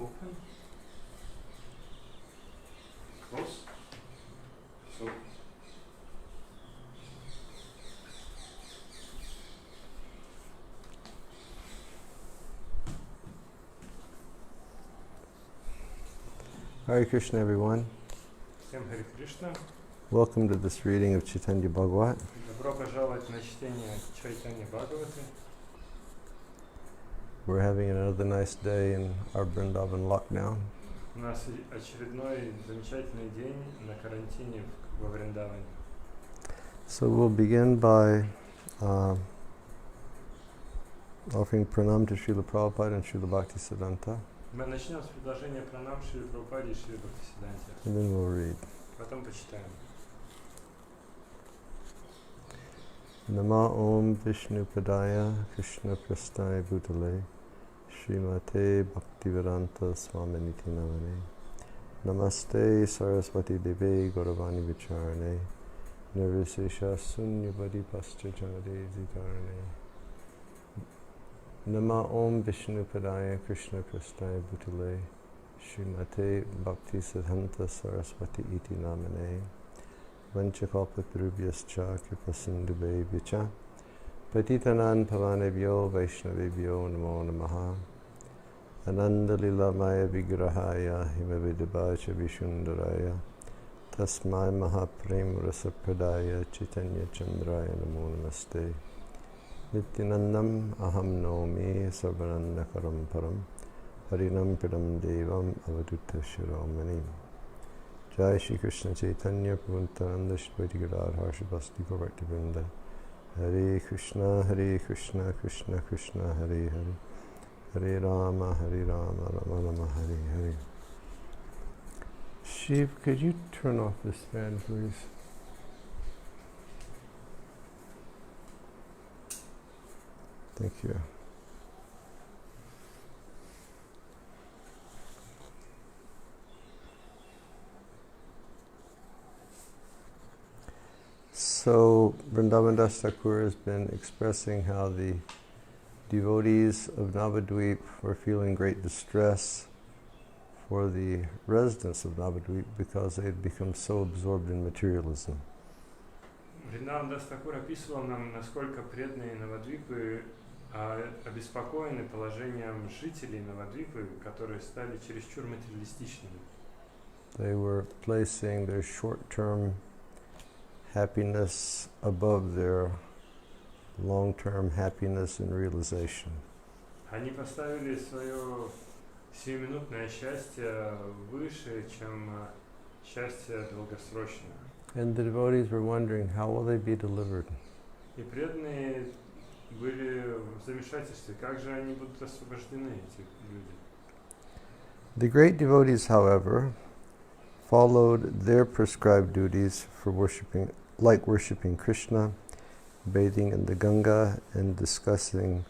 open, close. So Hare Krishna, everyone. всем Харе Кришна. Welcome to this reading of Chaitanya Bhagavata. Добро пожаловать на чтение Чайтанья Бхагаваты. We're having another nice day in our Vrindavan lockdown. У нас очередной замечательный день на карантине во Вриндаване. So we'll begin by offering pranam to Srila Prabhupada and Srila Bhaktisiddhanta, Мы начнем с предложения пранам Шри Прабхупаде и Шри Бхактисиддханте. and then we'll read. Потом почитаем. Nama Om Vishnu Padaya Krishna Prasthaya Bhutale Srimate Bhakti-yoga Swaminiti Namane Namaste Saraswati Deve Gauravani Vicharane Nirvisesha Sunyavadi Pascha Janade Zikarane Nama Om Vishnu Padaya Krishna Prasthaya Bhutale Srimate Bhakti-siddhanta Saraswati Iti Namane Vanchakalpatarubhyascha Kripasindhubhevyacha Patitanan Pavanebhyo Vaishnavebhyo Namo Namaha Ananda-lila Maya Vigrahaya Himavidabhacha Vishundaraya Tasmai Mahaprem Rasapradaya Chaitanya Chandraya Namo Namaste Nityanandam Aham Nomi Sarvanandakaram Param Harinam Pidam Devam Avaduta Shiromani Jai Shri Krishna Chaitanya Prabhupada Shri Gadadhar Shri Gaura-lila Hare Krishna Krishna Krishna Hare Hare Hare Rama Rama Rama Hare Hare. Shiv, could you turn off this fan, please? Thank you. So, Vrindavana Dasa Thakura has been expressing how the devotees of Navadvip were feeling great distress for the residents of Navadvip because they had become so absorbed in materialism. Вриндавана Даса Thakura описывал нам, насколько преданные Навадвипы обеспокоены положением жителей Навадвипы, которые стали чересчур материалистичными. They were placing their short-term happiness above their long-term happiness and realization. Они поставили свое сиюминутное счастье выше, чем счастье долгосрочное. And the devotees were wondering, how will they be delivered? И преданные были в замешательстве, как же они будут освобождены, эти люди. The great devotees, however, followed their prescribed duties for worshiping, like worshiping Krishna, bathing in the Ganga, and discussing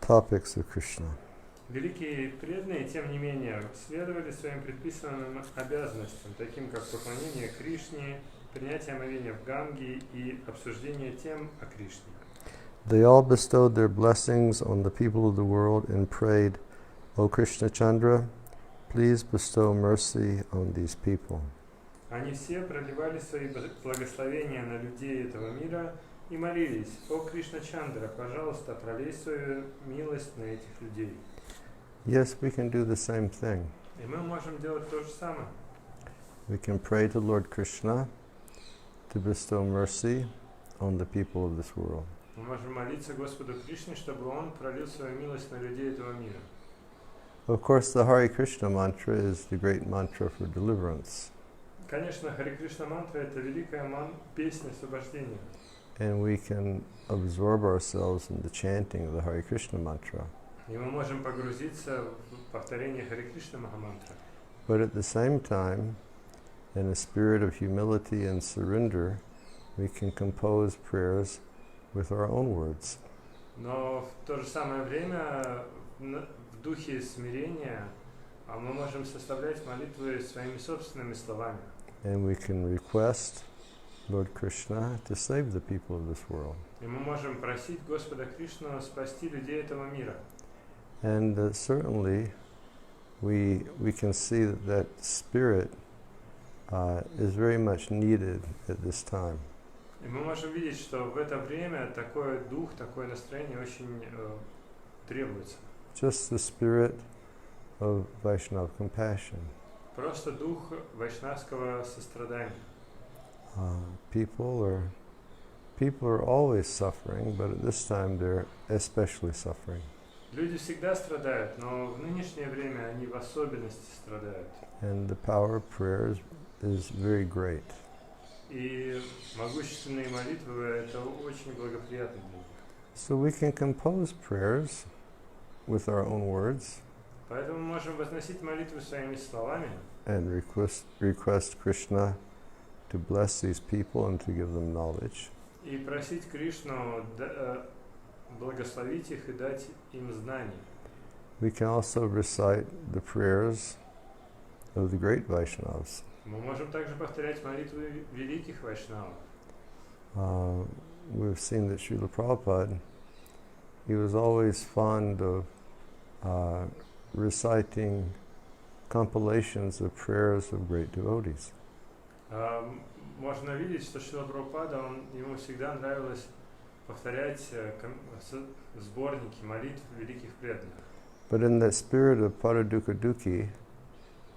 topics of Krishna. Великие преданные, тем не менее, следовали своим предписанным обязанностям, таким как поклонение Кришне, принятие омовения в Ганге и обсуждение тем о Кришне. They all bestowed their blessings on the people of the world and prayed, O Krishna Chandra, please bestow mercy on these people. Они все проливали свои благословения на людей этого мира и молились: «О Кришна Чандра, пожалуйста, пролей свою милость на этих людей». Yes, we can do the same thing. И мы можем делать то же самое. We can pray to Lord Krishna to bestow mercy on the people of this world. Мы можем молиться Господу Кришне, чтобы Он пролил свою милость на людей этого мира. Of course, the Hare Krishna mantra is the great mantra for deliverance. Конечно, Харе Кришна мантра — это великая песня освобождения. And we can absorb ourselves in the chanting of the Hare Krishna mantra. И мы можем погрузиться в повторение Харе Кришна Махамантра. But at the same time, in a spirit of humility and surrender, we can compose prayers with our own words. Но в то же самое время в духе смирения мы можем составлять молитвы своими собственными словами. And we can request Lord Krishna to save the people of this world. И мы можем просить Господа Кришну спасти людей этого мира. And certainly we can see that spirit is very much needed at this time. И мы можем видеть, что в это время такой дух, такое настроение очень требуется. Just the spirit of Vaishnava compassion. Просто дух вайшнавского сострадания. People are always suffering, but at this time they're especially suffering. Люди всегда страдают, но в нынешнее время они в особенности страдают. And the power of prayer is very great. И могущественные молитвы — это очень благоприятно для них. So we can compose prayers with our own words. Поэтому мы можем возносить молитву своими словами And request Krishna to bless these people and to give them knowledge. и просить Кришну благословить их и дать им знания. We can also recite the prayers of the great Vaishnavas. Мы можем также повторять молитвы великих вайшнавов. We've seen that Srila Prabhupada, he was always fond of reciting compilations of prayers of great devotees. Можно видеть, что Шрила Прабхупада, ему всегда нравилось повторять сборники молитв великих преданных. But in that spirit of Paradukha Dukhi,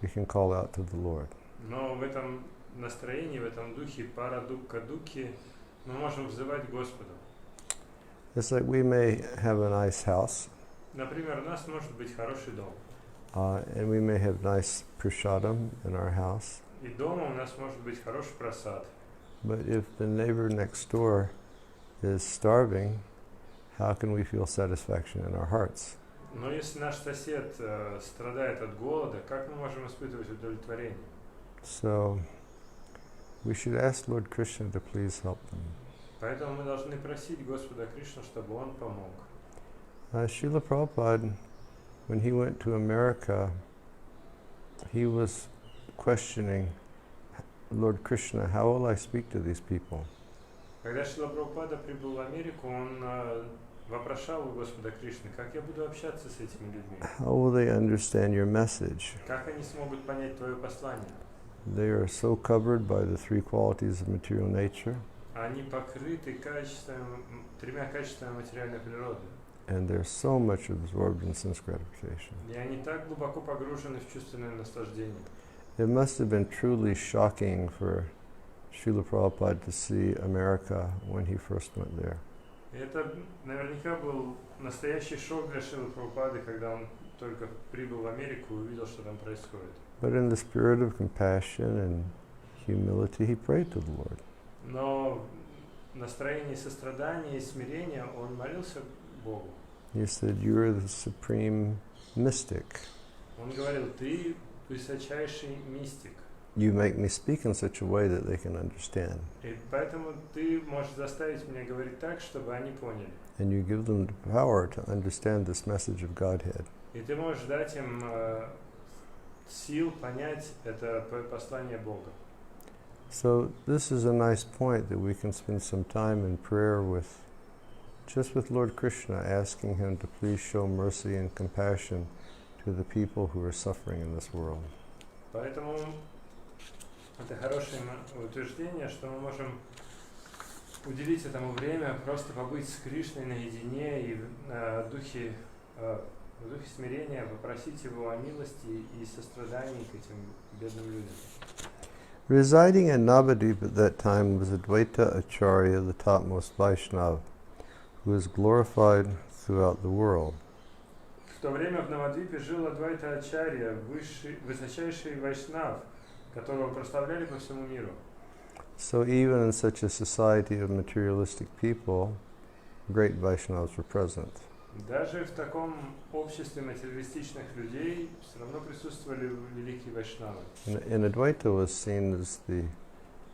we can call out to the Lord. Но в этом настроении, в этом духе Парадукха Дукхи мы можем взывать к Господу. It's like we may have a nice house, Например, у нас может быть хороший дом. and we may have nice prasadam in our house. И дома у нас может быть хороший просад. But if the neighbor next door is starving, how can we feel satisfaction in our hearts? Но если наш сосед страдает от голода, как мы можем испытывать удовлетворение? So we should ask Lord Krishna to please help them. Поэтому мы должны просить Господа Кришну, чтобы Он помог. Srila Prabhupada, when he went to America, he was questioning Lord Krishna, how will I speak to these people? Когда Шрила Прабхупада прибыл в Америку, он вопрошал у Господа Кришны, как я буду общаться с этими людьми? How will they understand your message? Как они смогут понять твое послание? They are so covered by the three qualities of material nature, Они покрыты тремя качествами материальной природы. and they're so much absorbed in sense gratification. И они так глубоко погружены в чувственное наслаждение. It must have been truly shocking for Srila Prabhupada to see America when he first went there. И это наверняка был настоящий шок для Шрилы Прабхупады, когда он только прибыл в Америку и увидел, что там происходит. But in the spirit of compassion and humility, he prayed to the Lord. Но в настроении сострадания и смирения он молился Богу. He said, "You are the supreme mystic. Он говорил, ты высочайший мистик. You make me speak in such a way that they can understand. И поэтому ты можешь заставить меня говорить так, чтобы они поняли. And you give them the power to understand this message of Godhead." И ты можешь дать им сил понять это послание Бога. So this is a nice point that we can spend some time in prayer with Lord Krishna, asking him to please show mercy and compassion to the people who are suffering in this world. Поэтому это хорошее утверждение, что мы можем уделить этому время, просто побыть с Кришной наедине и в духе смирения попросить Его о милости и сострадании к этим бедным людям. Residing in Navadvip at that time was Advaita Acharya, the topmost Vaishnava, who was glorified throughout the world. В то время в Навадвипе жил Адвайта Ачарья, высочайший вайшнав, которого прославляли по всему миру. So even in such a society of materialistic people, great Vaishnavas were present. Даже в таком обществе материалистичных людей все равно присутствовали великие вайшнавы. And Advaita was seen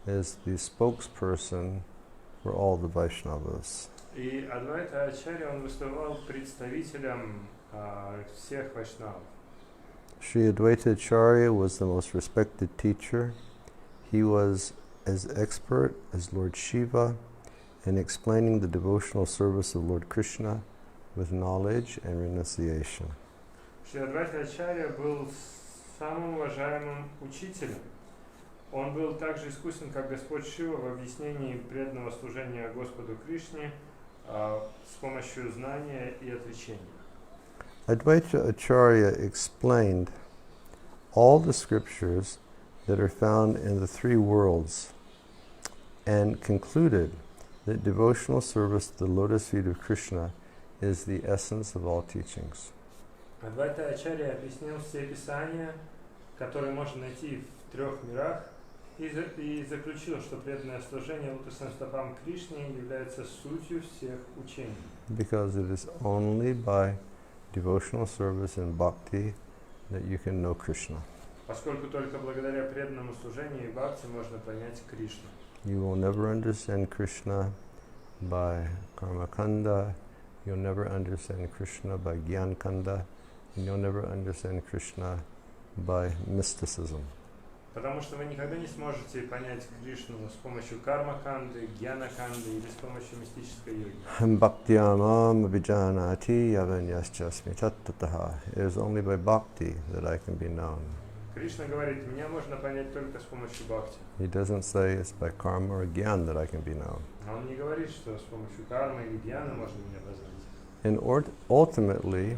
as the spokesperson for all the Vaishnavas. И Адвайта Ачарья, он выступал представителем всех вайшнавов. Sri Advaita Acharya was the most respected teacher. He was as expert as Lord Shiva in explaining the devotional service of Lord Krishna with knowledge and renunciation. Шри Адвайта Ачарья был самым уважаемым учителем. Он был также искусен, как Господь Шива, в объяснении преданного служения Господу Кришне с помощью знания и отречения. Advaita Acharya explained all the scriptures that are found in the three worlds and concluded that devotional service to the lotus feet of Krishna is the essence of all teachings. Адвайта Ачарья объяснил все писания, которые можно найти в трех мирах, и заключил, что преданное служение лотосным стопам Кришне является сутью всех учений. Because it is only by devotional service and bhakti that you can know Krishna. Поскольку только благодаря преданному служению и бхакти можно понять Кришну. You will never understand Krishna by karma kanda, you'll never understand Krishna by gyan kanda, and you'll never understand Krishna by mysticism. Потому что вы никогда не сможете понять Кришну с помощью карма-канды, гьяна-канды или с помощью мистической йоги. Bhakti-yamam abhijanati yavaнясчасми tattataha. It is only by bhakti that I can be known. Кришна говорит, меня можно понять только с помощью бхакти. He doesn't say it's by karma or gyan that I can be known. Он не говорит, что с помощью кармы или гьяна можно меня познать. And ultimately,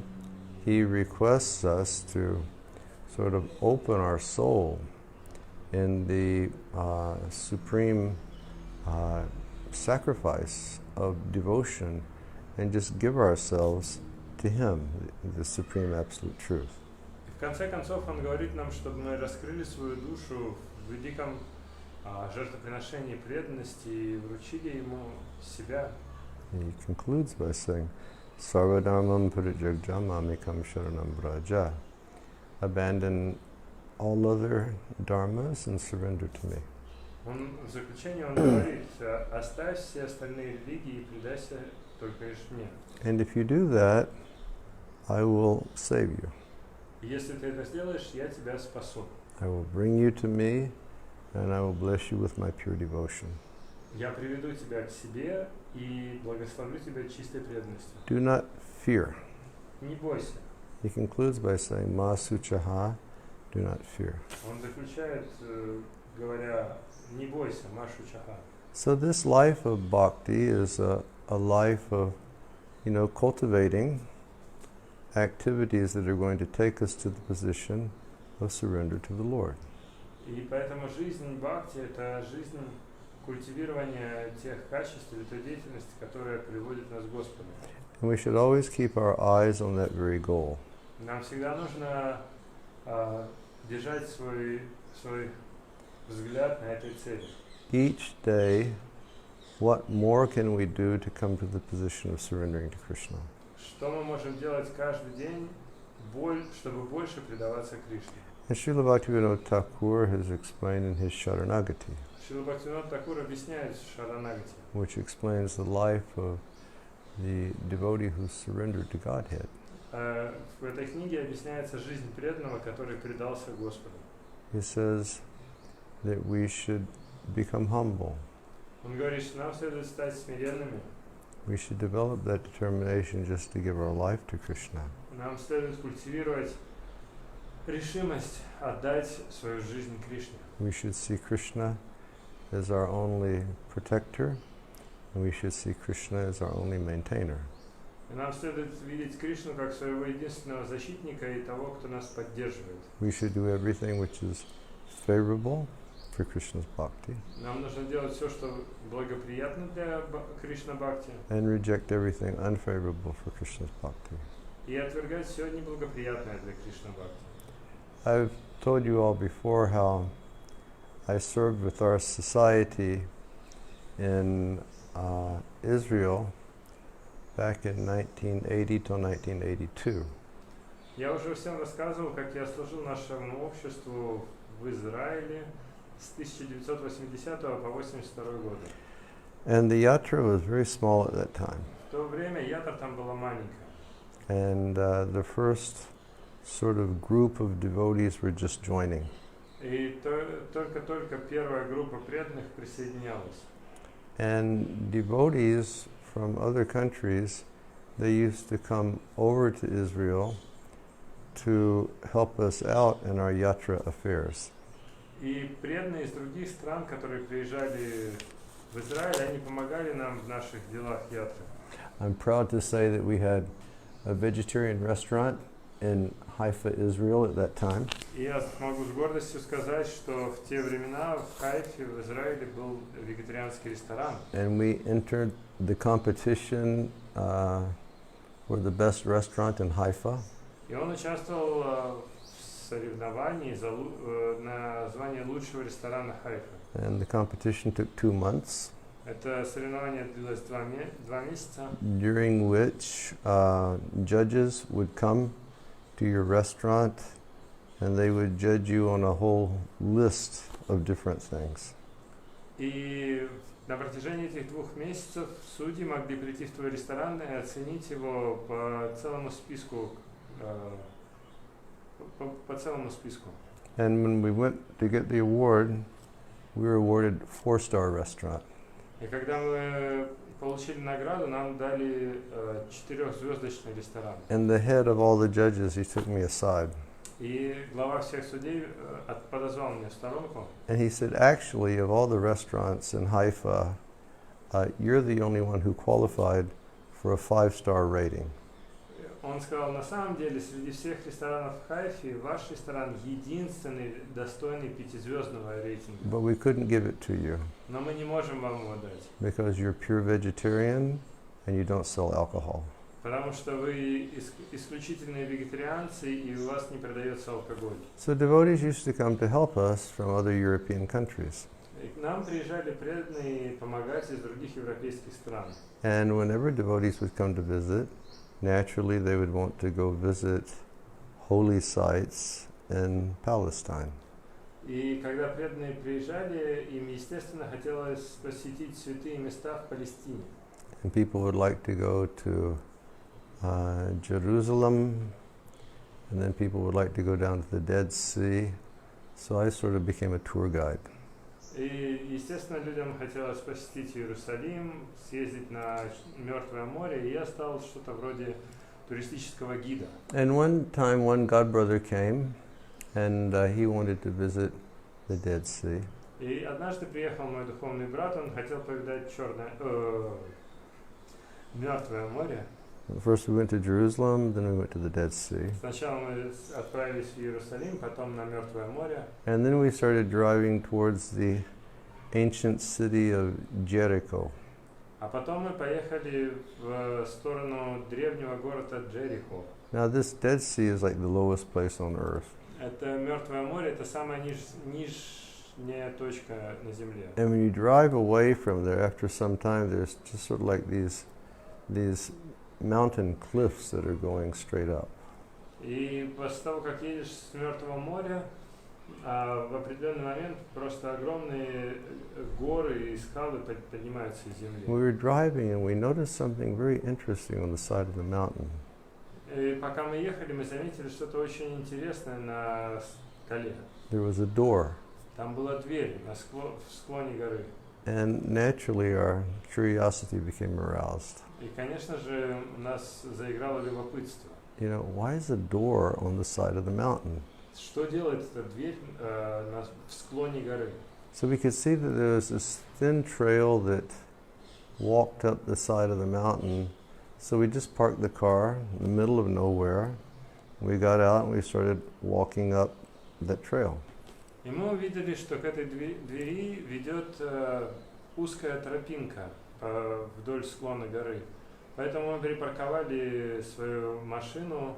he requests us to sort of open our soul in the supreme sacrifice of devotion and just give ourselves to him, the supreme absolute truth. В конце концов, он говорит нам, чтобы мы раскрыли свою душу в великом жертвоприношении преданности и вручили ему себя. He concludes by saying, Sarvadharmam parityajya mamekam sharanam vraja. Abandon all other dharmas and surrender to me. В заключение он говорит, оставь все остальные религии и предайся только лишь мне. And if you do that, I will save you. Если ты это сделаешь, я тебя спасу. I will bring you to me, and I will bless you with my pure devotion. Я приведу тебя к себе и благословлю тебя чистой преданностью. Do not fear. Не бойся. He concludes by saying, Ma suchaha, do not fear. Он заключает, говоря, не бойся, машу чаха. So this life of bhakti is a life of, cultivating activities that are going to take us to the position of surrender to the Lord. И поэтому жизнь бхакти – это жизнь культивирования тех качеств или той деятельности, которая приводит нас к Господу. And we should always keep our eyes on that very goal. Нам всегда нужно держать свой взгляд на этой цели. Each day, what more can we do to come to the position of surrendering to Krishna? Что мы можем делать каждый день, чтобы больше предаваться Кришне? And Srila Vrindavana Dasa Thakura has explained in his Sharanagati, Srila Bhaktivinoda Thakur объясняет в Шаранагати, which explains the life of the devotee who surrendered to Godhead. В этой книге объясняется жизнь преданного, который предался Господу. He says that we should become humble. Он говорит, что нам следует стать смиренными. We should develop that determination just to give our life to Krishna. Нам следует культивировать решимость отдать свою жизнь Кришне. We should see Krishna as our only protector, and we should see Krishna as our only maintainer. И нам следует видеть Кришну как своего единственного защитника и того, кто нас поддерживает. We should do everything which is favorable for Krishna's bhakti, Нам нужно делать все, что благоприятно для Кришна Бхакти, and reject everything unfavorable for Krishna's bhakti. и отвергать все неблагоприятное для Кришна Бхакти. I've told you all before how I served with our society in Israel back in 1980 till 1982. Я уже всем рассказывал, как я служил нашему обществу в Израиле с 1980 по 1982 год. And the yatra was very small at that time. В то время ятра там была маленькая. And the first sort of group of devotees were just joining. И только первая группа преданных присоединялась. And devotees from other countries, they used to come over to Israel to help us out in our yatra affairs. И преданные из других стран, которые приезжали в Израиль, они помогали нам в наших делах ятры. I'm proud to say that we had a vegetarian restaurant in Haifa, Israel at that time. И я могу с гордостью сказать, что в те времена в Хайфе, в Израиле, был вегетарианский ресторан. And we entered the competition for the best restaurant in Haifa. И он участвовал в соревновании на звание лучшего ресторана Хайфа. And the competition took 2 months. Это соревнование длилось 2 месяца. During which judges would come to your restaurant and they would judge you on a whole list of different things. И на протяжении этих 2 месяцев судьи могли прийти в твой ресторан и оценить его по целому списку. And when we went to get the award, we were awarded 4-star restaurant. И когда мы получили награду, нам дали 4-звездочный ресторан. And the head of all the judges, he took me aside. И глава всех судей подозвал меня в сторонку. And he said, actually, of all the restaurants in Haifa, you're the only one who qualified for a 5-star rating. Он сказал, на самом деле, среди всех ресторанов в Хайфе, ваш ресторан единственный достойный 5-звездного рейтинга. But we couldn't give it to you. Но мы не можем вам его дать. Because you're pure vegetarian and you don't sell alcohol. Потому что вы исключительные вегетарианцы и у вас не продается алкоголь. So devotees used to come to help us from other European countries. И к нам приезжали преданные помогать из других европейских стран. And whenever devotees would come to visit, naturally they would want to go visit holy sites in Palestine. И когда преданные приезжали, им, естественно, хотелось посетить святые места в Палестине. And people would like to go to Jerusalem, and then people would like to go down to the Dead Sea. So I sort of became a tour guide. И, естественно, людям хотелось посетить Иерусалим, съездить на Мертвое море, и я стал что-то вроде туристического гида. And one time, one godbrother came, and he wanted to visit the Dead Sea. И однажды приехал мой духовный брат, он хотел повидать Мертвое море. First we went to Jerusalem, then we went to the Dead Sea. Сначала мы отправились в Иерусалим, потом на Мертвое море. And then we started driving towards the ancient city of Jericho. А потом мы поехали в сторону древнего города Джерихо. Now this Dead Sea is like the lowest place on earth. Это Мертвое море, это самая нижняя точка на земле. And when you drive away from there, after some time, there's just sort of like these mountain cliffs that are going straight up. И после того, как едешь с Мертвого моря, в определенный момент просто огромные горы и скалы поднимаются из земли. We were driving and we noticed something very interesting on the side of the mountain. И пока мы ехали, мы заметили что-то очень интересное на скале. There was a door. Там была дверь в склоне горы. And naturally our curiosity became aroused. И, конечно же, у нас заиграло любопытство. You know, why is a door on the side of the mountain? Что делает эта дверь в склоне горы? So we could see that there was this thin trail that walked up the side of the mountain. So we just parked the car in the middle of nowhere. We got out and we started walking up that trail. И мы увидели, что к этой двери ведет узкая тропинка вдоль склона горы. Поэтому мы припарковали свою машину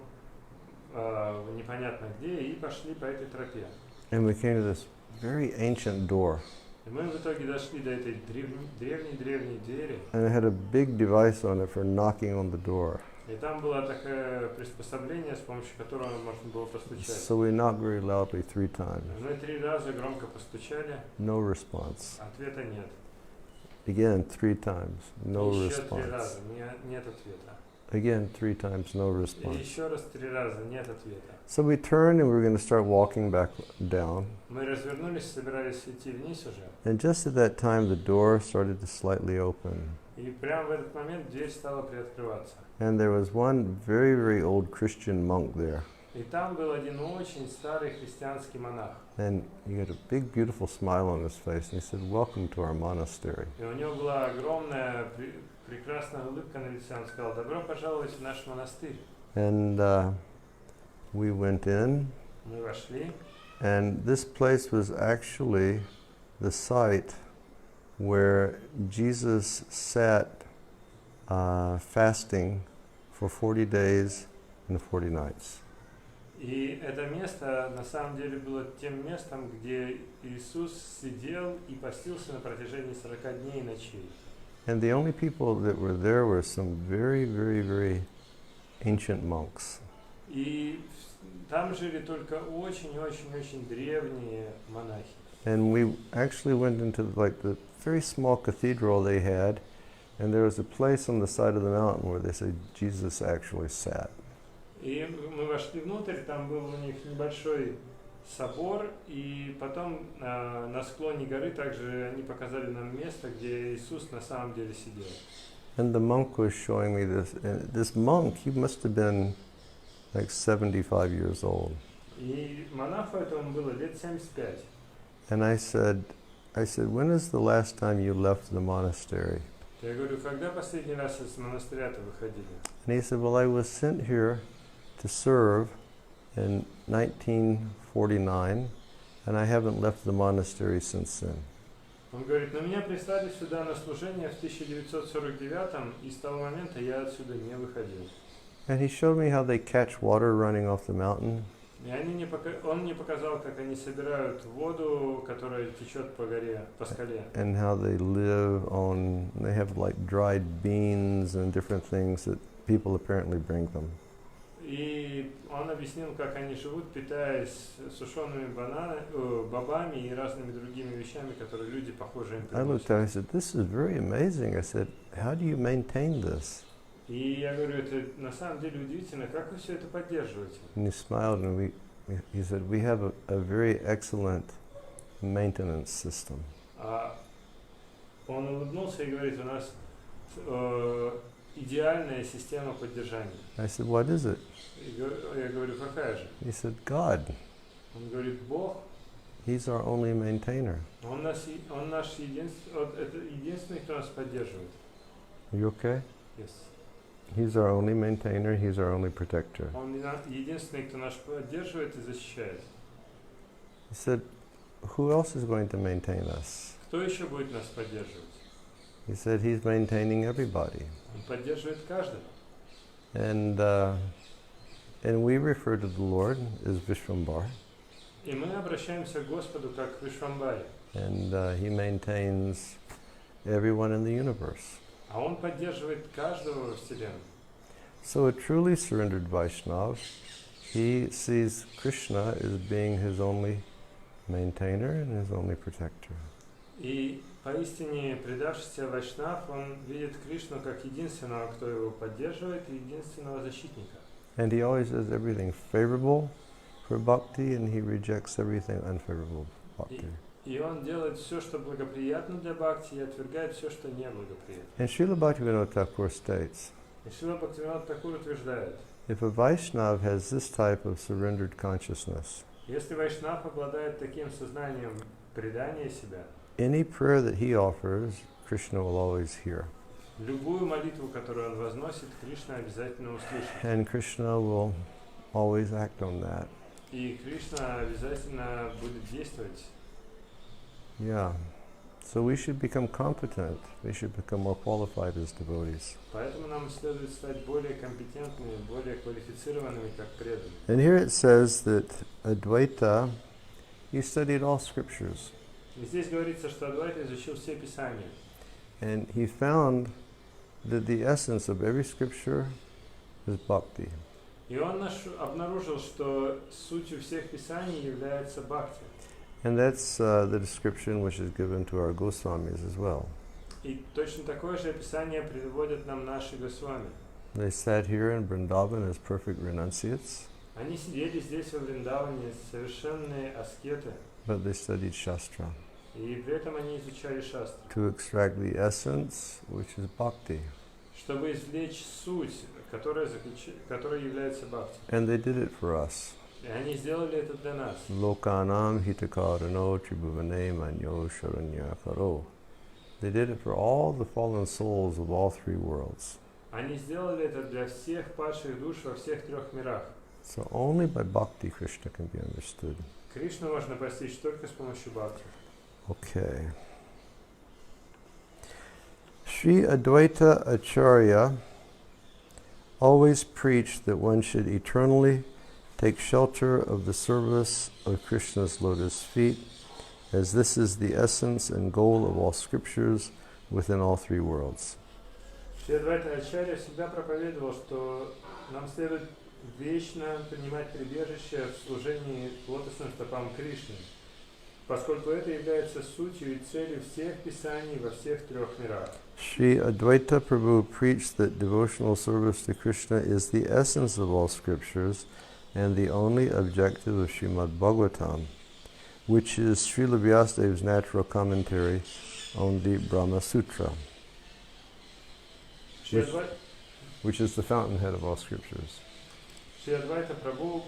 непонятно где и пошли по этой тропе. And we came to this very ancient door. И мы в итоге дошли до этой древней двери. And it had a big device on it for knocking on the door. И там было такое приспособление, с помощью которого можно было постучать. So we knocked very loudly 3 times. Мы 3 раза громко постучали. No response. Ответа нет. Again, 3 times. No Еще 3 response. раза нет ответа. Again, 3 times. No И response. еще раз 3 раза нет ответа. So we turned and we were going to start walking back down. Мы развернулись, собирались идти вниз уже. And just at that time, the door started to slightly open. И прямо в этот момент дверь стала приоткрываться. And there was one very, very old Christian monk there. И там был один очень старый христианский монах. And he had a big, beautiful smile on his face, and he said, "Welcome to our monastery." И у него была огромная, прекрасная улыбка на лице. Он сказал: добро пожаловать в наш монастырь. And we went in, Мы вошли. and this place was actually the site where Jesus sat fasting for 40 days and 40 nights. И это место на самом деле было тем местом, где Иисус сидел и постился на протяжении 40 дней и ночей. And the only people that were there were some very, very, very ancient monks. И там жили только очень-очень-очень древние монахи. And we actually went into like the very small cathedral they had, and there was a place on the side of the mountain where they said Jesus actually sat. И мы вошли внутрь, там был у них небольшой собор, и потом на склоне горы также они показали нам место, где Иисус на самом деле сидел. And the monk was showing me this. And this monk, he must have been like 75 years old. И монаху этому было лет 75. And I said, when is the last time you left the monastery? Я говорю, когда последний раз из монастыря-то выходили? And he said, well, I was sent here to serve in 1949, and I haven't left the monastery since then. Он говорит, меня прислали сюда на служение в 1949, и с того момента я отсюда не выходил. And he showed me how they catch water running off the mountain. И он мне показал, как они собирают воду, которая течет по горе, по скале. And how they live on, they have like dried beans and different things that people apparently bring them. И он объяснил, как они живут, питаясь сушеными бобами и разными другими вещами, которые люди, похожие, им I looked приносят. at it, I said, this is very amazing. I said, how do you maintain this? И я говорю, это на самом деле удивительно, как вы все это поддерживаете? And he smiled and he said, we have a very excellent maintenance system. Он улыбнулся и говорит, у нас идеальная система поддержания. I said, what is it? Я говорю, какая же? He said, God. Он говорит, Бог. He's our only maintainer. Он наш единственный, кто нас поддерживает. Are you okay? Yes. He's our only maintainer, he's our only protector. Он единственный, кто нас поддерживает и защищает. He said, who else is going to maintain us? Кто еще будет нас поддерживать? He said, he's maintaining everybody. Он поддерживает каждого. And we refer to the Lord as Vishvambar. И мы обращаемся к Господу как к Вишвамбаре. And he maintains everyone in the universe. А Он поддерживает каждого во Вселенной. So a truly surrendered Vaishnava, he sees Krishna as being his only maintainer and his only protector. И поистине предавшийся Вайшнав, он видит Кришну как единственного, кто его поддерживает, и единственного защитника. And he always does everything favorable for bhakti, and he rejects everything unfavorable for bhakti. И он делает все, что благоприятно для бхакти, и отвергает все, что неблагоприятно. And Srila Bhakti-yoga Thakur states, И Срила Бхактивинода Тхакур утверждает, if a Vaishnava has this type of surrendered consciousness, если Вайшнав обладает таким сознанием предания себя, any prayer that he offers, Krishna will always hear. любую молитву, которую он возносит, Кришна обязательно услышит. And Krishna will always act on that. И Кришна обязательно будет действовать. Yeah. So we should become competent. We should become more qualified as devotees. Поэтому нам следует стать более компетентными, более квалифицированными, как преданные. And here it says that Advaita, he studied all scriptures. И здесь говорится, что Адвайта изучил все Писания. And he found that the essence of every scripture is bhakti. И он обнаружил, что сутью всех Писаний является бхакти. And that's the description which is given to our Goswamis as well. И точно такое же описание приводят нам наши Госвами. They sat here in Vrindavan as perfect renunciates, Они сидели здесь во Вриндаване, совершенные аскеты, but they studied Shastra и при этом они изучали шастры, to extract the essence, which is bhakti. чтобы извлечь суть, которая является бхакти. And they did it for us. И они сделали это для нас. Lokanam hitakarano tribhuvane manyo sharanyakaro. They did it for all the fallen souls of all three worlds. Они сделали это для всех падших душ во всех трех мирах. So only by bhakti Krishna can be understood. Кришну можно постичь только с помощью бхакти. Okay. Sri Advaita Acharya always preached that one should eternally take shelter of the service of Krishna's lotus feet, as this is the essence and goal of all scriptures within all three worlds. Шри Адвайта Ачарья всегда проповедовал, что нам следует вечно принимать прибежище в служении лотосным стопам Кришны, поскольку это является сутью и целью всех писаний во всех трех мирах. Sri Advaita Prabhu preached that devotional service to Krishna is the essence of all scriptures and the only objective of Srimad Bhagavatam, which is Srila Vyasadev's natural commentary on the Brahma Sutra, which is the fountainhead of all scriptures. Шри Адвайта Прабху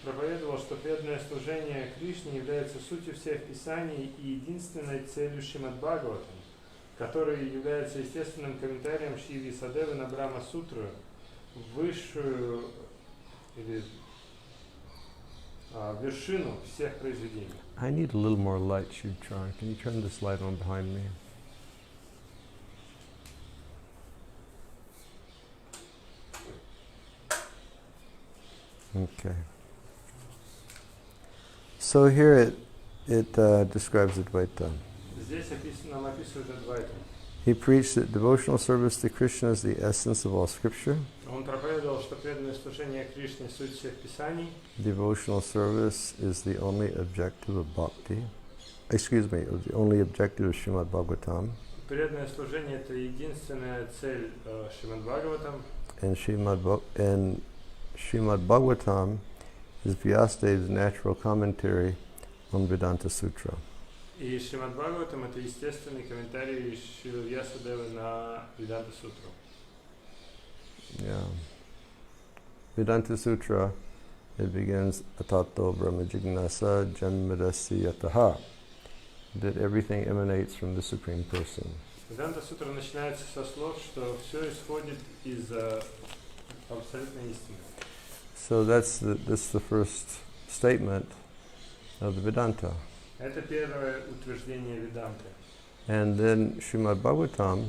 проповедовал, что преданное служение Кришне является сутью всех писаний и единственной целью Шримад Бхагаватам, который является естественным комментарием Шри Вьясадевы на Брахма Сутру, высшую или вершину всех произведений. I need a little more light, Shubhchan. Can you turn this light on behind me? Okay. So here it describes Advaita. Здесь нам описывает Адвайта. He preached that devotional service to Krishna is the essence of all scripture. Он проповедовал, что преданное служение Кришне суть всех писаний. Devotional service is the only objective of bhakti. The only objective of Srimad Bhagavatam. Преданное служение это единственная цель Шримад Бхагаватам. And Srimad Bhagavatam is Vyasadev's natural commentary on Vedanta Sutra. И Шримад Бхагаватам это естественный комментарий Шрила Вьясадевы на Веданта Сутру. Yeah. Vedanta Sutra, it begins Atato Brahma Jignasa Janmadasi Yataha, that everything emanates from the Supreme Person. Веданта Сутра начинается со слов, что все исходит из абсолютной истины. So that's the first statement of the Vedanta. Это первое утверждение Веданты. And then Srimad Bhagavatam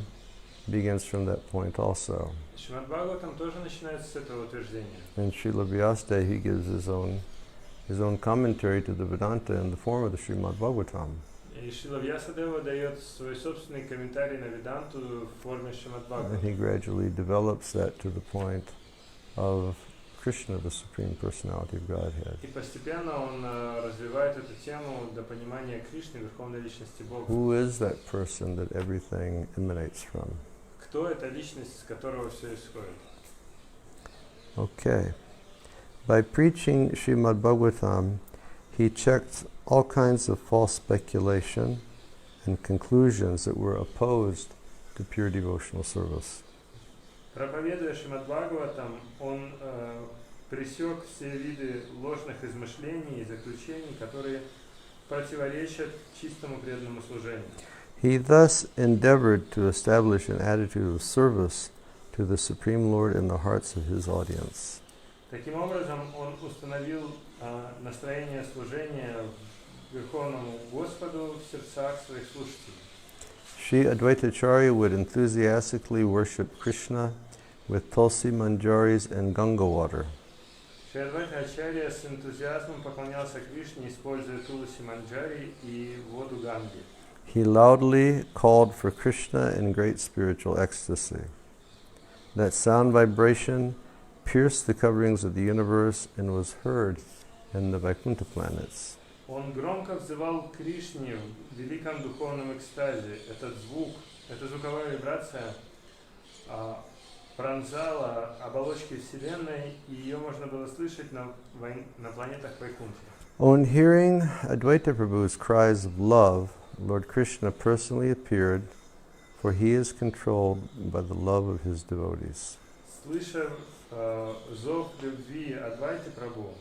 begins from that point also. Шримад Бхагаватам тоже начинается с этого утверждения. And Srila Vyasadeva, he gives his own commentary to the Vedanta in the form of the Srimad Bhagavatam. И Шрила Вьясадева дает свой собственный комментарий на Веданту в форме Шримад Бхагаватам. And he gradually develops that to the point of Krishna, the Supreme Personality of Godhead. И постепенно он развивает эту тему до понимания Кришны, Верховной Личности Бога. Who is that person that everything emanates from? Кто эта личность, с которого все исходит? Okay. By preaching Srimad Bhagavatam, he checked all kinds of false speculation and conclusions that were opposed to pure devotional service. Проповедуя Шримад Бхагаватам, он пресек все виды ложных измышлений и заключений, которые противоречат чистому преданному служению. He thus endeavored to establish an attitude of service to the Supreme Lord in the hearts of his audience. Таким образом, он установил настроение служения Верховному Господу в сердцах своих слушателей. Sri Advaita Acharya would enthusiastically worship Krishna with tulsi manjaris and Ganga water. Шри Адвайта Ачарья с энтузиазмом поклонялся Кришне, используя туласи манджари и воду Ганги. He loudly called for Krishna in great spiritual ecstasy. That sound vibration pierced the coverings of the universe and was heard in the Vaikuntha planets. Он громко взывал к Кришне в великом духовном экстазе. Этот звук, эта звуковая вибрация пронзала оболочки Вселенной, и ее можно было слышать на планетах Вайкунтхи. On hearing Advaita Prabhu's cries of love, Lord Krishna personally appeared, for he is controlled by the love of his devotees. Слыша зов любви Адвайты Прабху,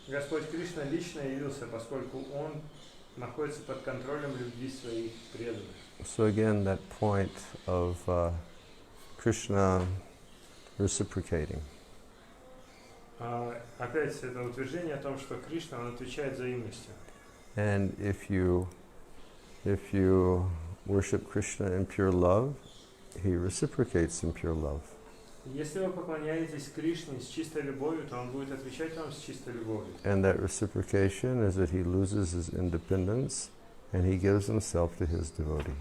Господь Кришна лично явился, поскольку Он находится под контролем любви своих преданных. So again, that point of Krishna reciprocating. Опять это утверждение о том, что Кришна, Он отвечает взаимностью. And if you worship Krishna in pure love, he reciprocates in pure love. Если вы поклоняетесь Кришне с чистой любовью, то Он будет отвечать вам с чистой любовью. And that reciprocation is that he loses his independence and he gives himself to his devotee.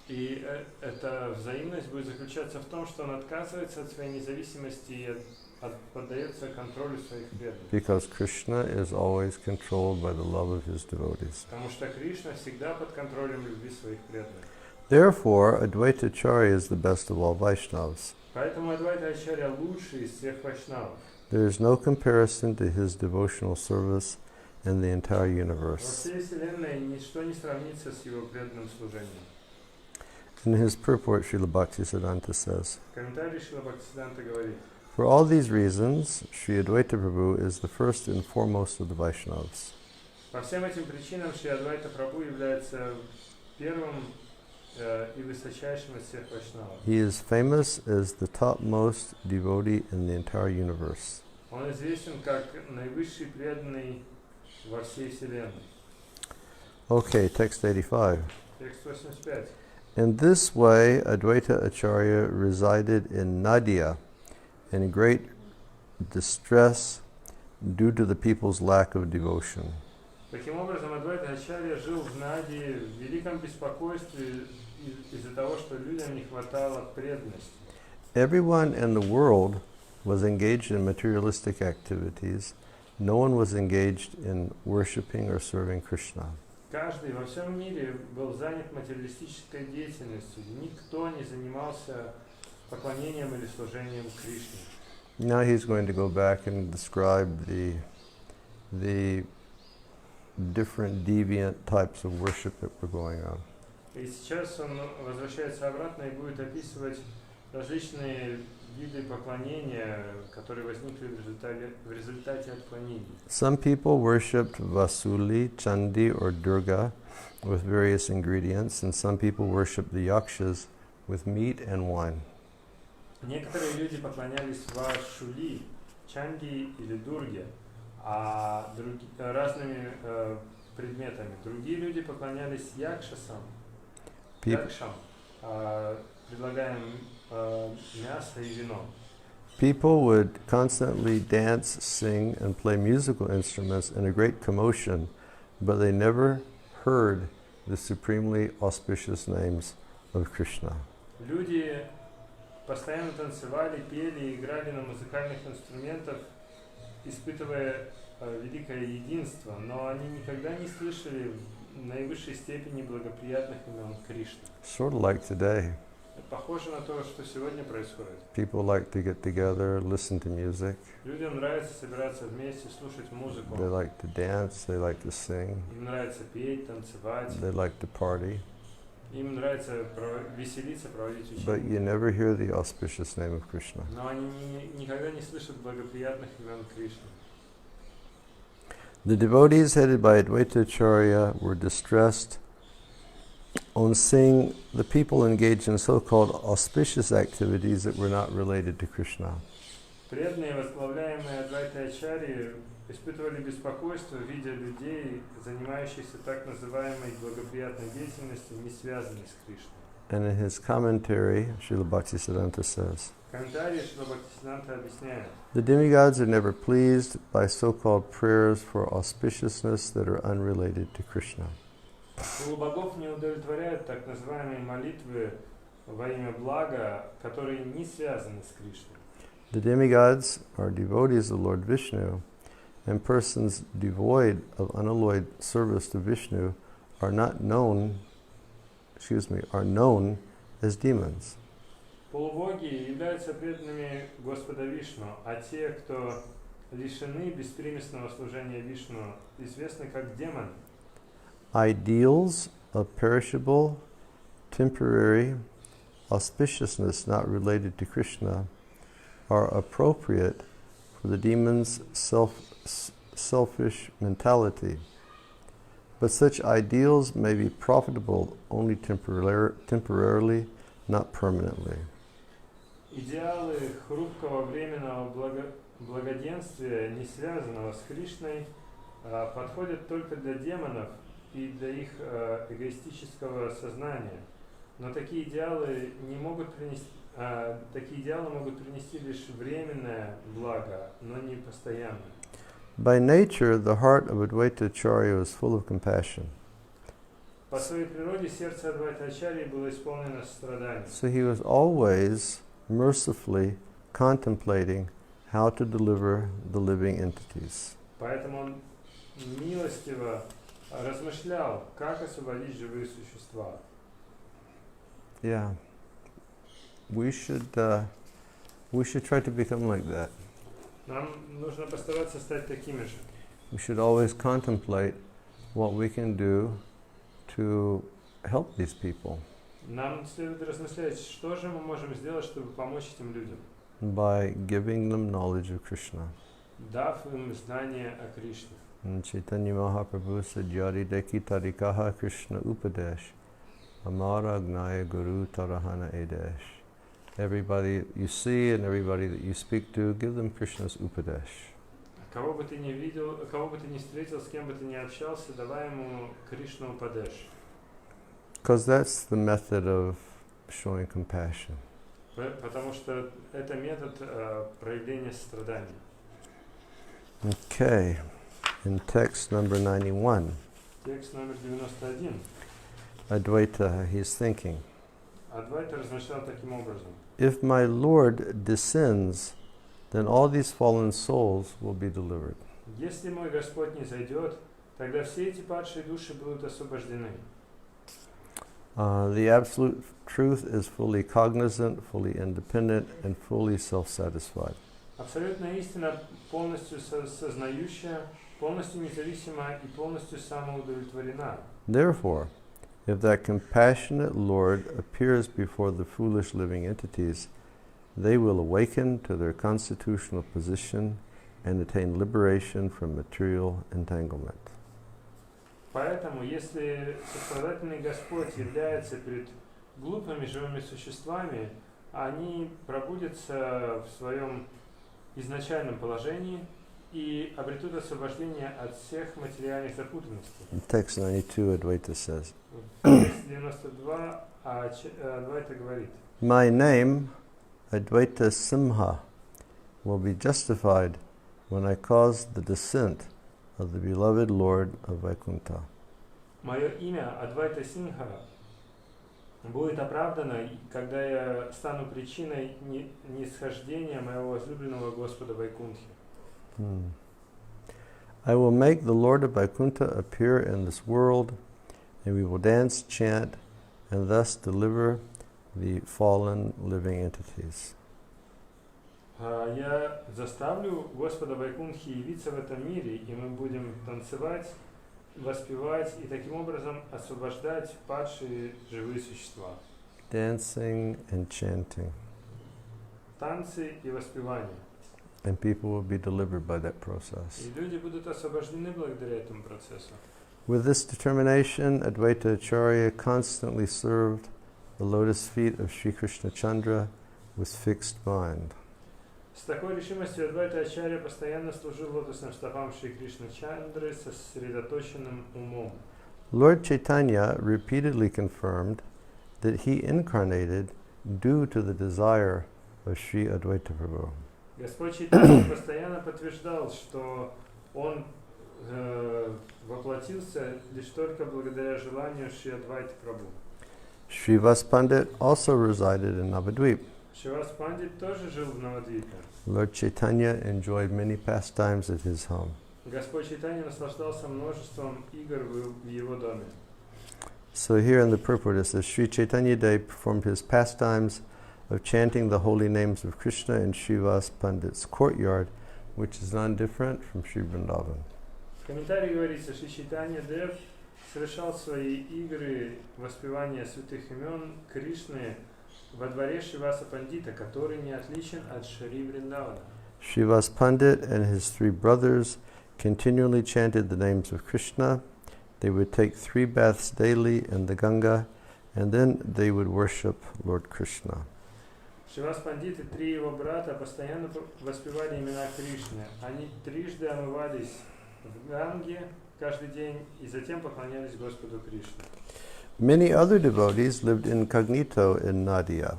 И эта взаимность будет заключаться в том, что Он отказывается от своей независимости и поддается контролю своих преданных. Because Krishna is always controlled by the love of his devotees. Потому что Кришна всегда под контролем любви своих преданных. Therefore, Advaita Acharya is the best of all Vaishnavas. Поэтому Адвайта Ачарья лучший из всех вайшнавов. There is no comparison to his devotional service in the entire Во universe. всей Вселенной ничто не сравнится с Его преданным служением. In his purport, Srila Bhaktisiddhanta says, В комментарии Шрила Бхактисиданта говорит: for all these reasons, Sri Advaita Prabhu is the first and foremost of the Vaishnavas. По всем этим причинам Шри Адвайта Прабху является первым и высочайшим из всех вайшнавов. He is famous as the topmost devotee in the entire universe. Он известен как наивысший преданный во всей Вселенной. Okay, text 85. Текст 85. In this way, Advaita Acharya resided in Nadia in great distress due to the people's lack of devotion. Таким образом, Адвайта Ачарья жил в Наде в великом беспокойстве из-за того, что людям не хватало преданности. Everyone in the world was engaged in materialistic activities. No one was engaged in worshipping or serving Krishna. Каждый во всем мире был занят материалистической деятельностью. Никто не занимался поклонением или служением Кришне. Now he's going to go back and describe the different deviant types of worship that were going on. И сейчас он возвращается обратно и будет описывать различные виды поклонения, которые возникли в результате отклонений. Some people worshipped Vasuli, Chandi, or Durga with various ingredients, and some people worshipped the yakshas with meat and wine. Некоторые люди поклонялись Вашули, Чанди или Дурге, разными предметами. Другие люди поклонялись якшам, предлагаем мясо и вино. People would constantly dance, sing, and play musical instruments in a great commotion, but they never heard the supremely auspicious names of Krishna. Люди постоянно танцевали, пели и играли на музыкальных инструментах, испытывая великое единство, но они никогда не слышали в наивысшей степени благоприятных имен Кришны. Sort of like today. Похоже на то, что сегодня происходит. People like to get together, listen to music. Людям нравится собираться вместе, слушать музыку. They like to dance, they like to sing. Им нравится петь, танцевать. They like to party. Им нравится веселиться, проводить But you вечеринки. never hear the auspicious name of Krishna. Но они никогда не слышат благоприятных имен Кришны. The devotees headed by Advaita Acharya were distressed on seeing the people engaged in so-called auspicious activities that were not related to Krishna. Преданные, возглавляемые Адвайтой Ачарьей, испытывали беспокойство, видя людей, занимающихся так называемой благоприятной деятельностью, не связанной с Кришной. And in his commentary, Srila Bhaktisiddhanta says, В комментарии Шрила Бхактисиданта объясняет: the demigods are never pleased by so-called prayers for auspiciousness that are unrelated to Krishna. Полубогов не удовлетворяют так называемые молитвы во имя блага, которые не связаны с Кришной. The demigods are devotees of Lord Vishnu, and persons devoid of unalloyed service to Vishnu are known as demons. Полубоги являются преданными Господа Вишну, а те, кто лишены беспримесного служения Вишну, известны как демоны. Ideals of perishable, temporary auspiciousness not related to Krishna are appropriate for the demon's selfish mentality. But such ideals may be profitable only temporarily, not permanently. Идеалы хрупкого временного благоденствия, не связанного с Кришной, подходят только для демонов и для их эгоистического сознания. Но такие идеалы могут принести лишь временное благо, но не постоянное. By nature, the heart of Advaita Acharya was full of compassion. По своей природе сердце Адвайта Ачарьи было исполнено состраданием. So he was always mercifully contemplating how to deliver the living entities. Поэтому он милостиво размышлял, как освободить живые существа. Yeah, we should try to become like that. Нам нужно постараться стать такими же. We should always contemplate what we can do to help these people. Нам следует размышлять, что же мы можем сделать, чтобы помочь этим людям. By giving them knowledge of Krishna. Дав им знание о Кришне. And Chaitanya Mahaprabhu said, Yadi deki tarikaha Krishna upadesh, amara gnaya guru tarahana edesh. Everybody you see and everybody that you speak to, give them Krishna's upadesh. Кого бы ты ни видел, кого бы ты ни встретил, с кем бы ты ни общался, давай ему Кришна упадеш. Because that's the method of showing compassion. Потому что это метод проявления сострадания. Okay, in text number 91, Текст номер 91. Advaita, he's thinking, Адвайта размышлял таким образом. if my Lord descends, then all these fallen souls will be delivered. Если мой Господь не зайдет, тогда все эти падшие души будут освобождены. The absolute truth is fully cognizant, fully independent, and fully self-satisfied. Абсолютная истина полностью сознающая, полностью независима и полностью самоудовлетворена. Therefore, if that compassionate Lord appears before the foolish living entities, they will awaken to their constitutional position and attain liberation from material entanglement. Поэтому, если сострадательный Господь является перед глупыми живыми существами, они пробудятся в своем изначальном положении и обретут освобождение от всех материальных запутанностей. In text 92, Advaita says, В тексте 92 Адвайта говорит: my name, Advaita Simha, will be justified when I cause the descent of the beloved Lord of Vaikuntha. Мое имя Адвайта Сингха будет оправдано, когда я стану причиной нисхождения моего возлюбленного Господа Вайкунтхи. I will make the Lord of Vaikuntha appear in this world, and we will dance, chant, and thus deliver the fallen living entities. Я заставлю Господа Вайкунтхи явиться в этом мире, и мы будем танцевать, воспевать и таким образом освобождать падшие живые существа. Dancing and chanting. Танцы и воспевание. And people will be delivered by that process. И люди будут освобождены благодаря этому процессу. With this determination, Advaita Acharya constantly served the lotus feet of Sri Krishna Chandra with fixed mind. С такой решимостью Адвайта Ачарья постоянно служил лотосным стопам Шри Кришны Чандры со сосредоточенным умом. Lord Chaitanya repeatedly confirmed that he incarnated due to the desire of Sri Advaita Prabhu. Господь Чайтанья постоянно подтверждал, что он воплотился лишь только благодаря желанию Шри Адвайты Прабху. Srivas Pandit also resided in Navadvip. Шривас Пандит тоже жил в Навадвипе. Lord Chaitanya enjoyed many pastimes at his home. Господь Чайтанья наслаждался множеством игр в его доме. So here in the purport it says, Sri Chaitanya Dev performed his pastimes of chanting the holy names of Krishna in Srivas Pandit's courtyard, which is none different from Sri Vrindavan. В комментарии говорится, что Чайтанья Дев совершал свои игры воспевания святых имен Кришны во дворе Шриваса Пандита, который не отличен от Шри Вриндавана. Srivas Pandit and his 3 brothers continually chanted the names of Krishna. They would take 3 baths daily in the Ganga, and then they would worship Lord Krishna. Шривас Пандит и 3 его брата постоянно воспевали имена Кришны. Они трижды омывались в Ганге каждый день и затем поклонялись Господу Кришне. Many other devotees lived incognito in Nadia.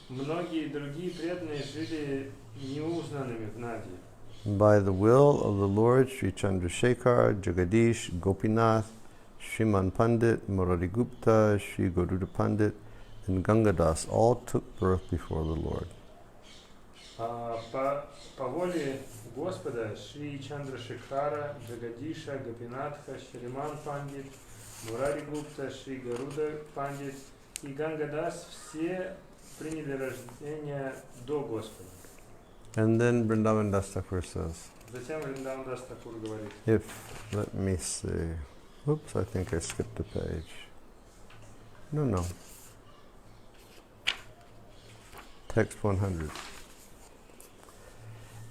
Многие другие преданные жили неузнанными в Наде. By the will of the Lord, Sri Chandrasekhar, Jagadish, Gopinath, Shriman Pandit, Murarigupta, Sri Garuda Pandit, and Gangadas all took birth before the Lord. По воле Господа Шри Чандрашекхара, Джагадиша, Гопинатха, Шриман Пандит, Мурари Гупта, Шри Гаруда Пандит и Гангадас все приняли рождение до Господа. And then Vrindavan Dasa Thakura says, Затем Вриндаван Даса Thakura говорит, let me see, oops, I think I skipped a page. No. Text 100.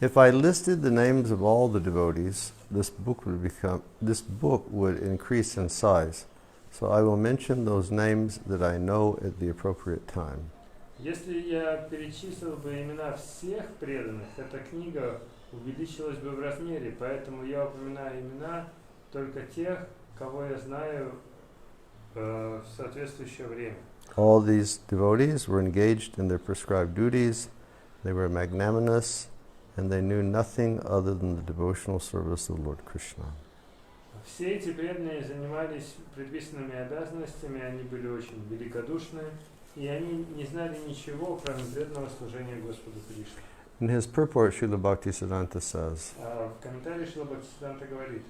If I listed the names of all the devotees, this book would increase in size. So I will mention those names that I know at the appropriate time. Если я перечислил бы имена всех преданных, эта книга увеличилась бы в размере, поэтому я упоминаю имена только тех, кого я знаю в соответствующее время. All these devotees were engaged in their prescribed duties, they were magnanimous, and they knew nothing other than the devotional service of Lord Krishna. Все эти преданные занимались предписанными обязанностями, они были очень великодушны, и они не знали ничего, кроме преданного служения Господу Кришне. In his purport, Srila Bhaktisiddhanta says, В комментарии Шрила Бхактисиданта говорит,